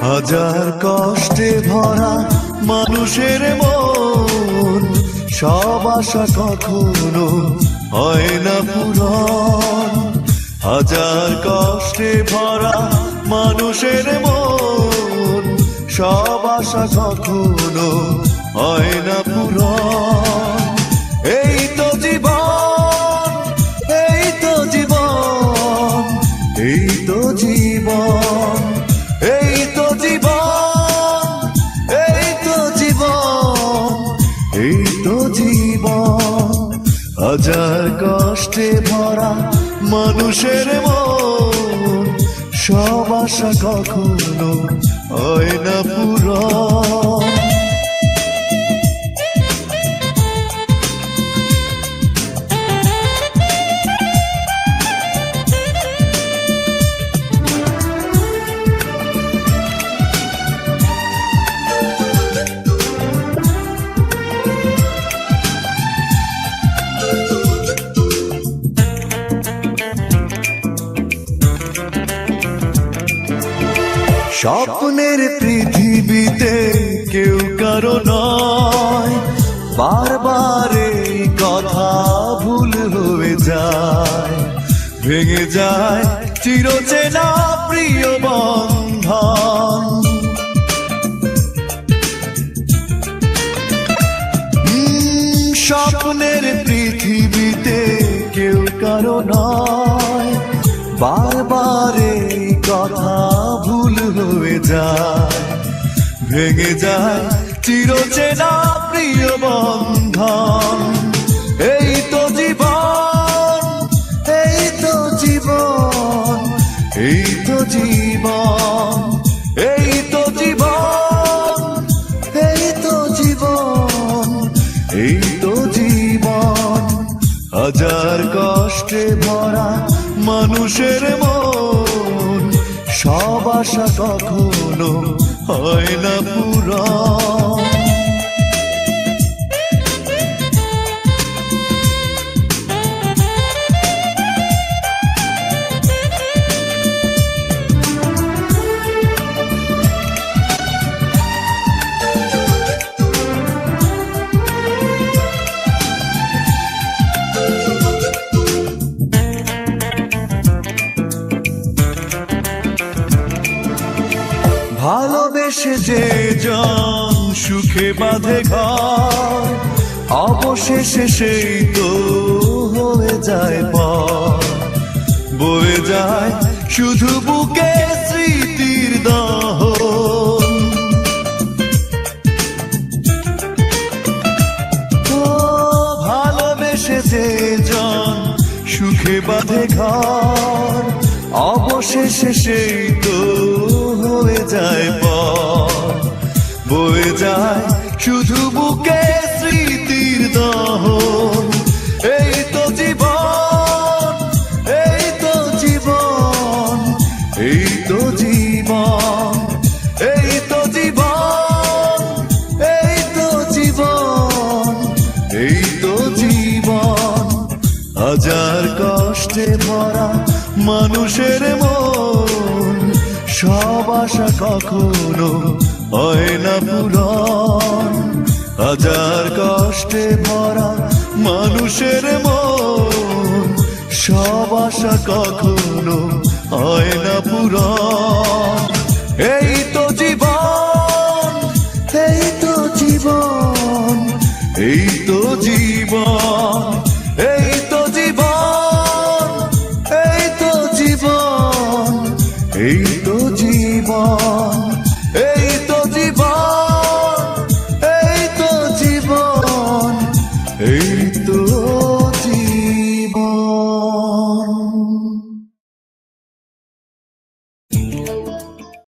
হাজার কষ্টে ভরা মানুষের মন, সব আশা কখনো হয় না পূরণ। হাজার কষ্টে ভরা মানুষের মন, সব আশা কখনো হয় না পূরণ। এই তো জীবন, এই তো জীবন, এই তো জীবন, এই তো জীবন, এই তো জীবন, এই তো জীবন। হাজার কষ্টে ভরা মানুষের মন, সব আশা কখনো হয় না পূরণ। স্বপ্নের পৃথিবীতে কেউ কারো নয়, বারবার এই কথা ভুল হয়ে যায়, ভেঙে যায় চিরচেনা প্রিয় বন্ধন। স্বপ্নের পৃথিবীতে কেউ কারো নয়, বারবার এই কথা ভুল হয়ে যায়, ভেঙে যায় চিরচেনা প্রিয় বন্ধন। এই তো জীবন, এই তো জীবন, এই তো জীবন, এই তো জীবন, এই তো জীবন, এই তো জীবন। হাজার কষ্টে ভরা মানুষের মন, সব আশা কখনো হয় না পূরণ। ভালোবেসে যে জন সুখে বাঁধে ঘর, অবশেষে সেই তো হয়ে যায় পর। বয়ে যায় শুধু বুকে স্মৃতির দহন। ভালোবেসে যে জন সুখে বাঁধে ঘর, অবশেষে সেই তো হয়ে যায় পর। বয়ে যায় শুধু বুকে স্মৃতির দহন। এই তো জীবন, এই তো জীবন, এই তো জীবন, এই তো জীবন, এই তো জীবন, এই তো জীবন। হাজার কষ্টে ভরা মানুষের মন, সব আশা কখনো হয় না পূরণ। হাজার কষ্টে ভরা মানুষের মন, সব আশা কখনো হয় না পূরণ। এই তো জীবন, এই তো জীবন, এই তো জীবন, এই তো জীবন, এই তো জীবন, এই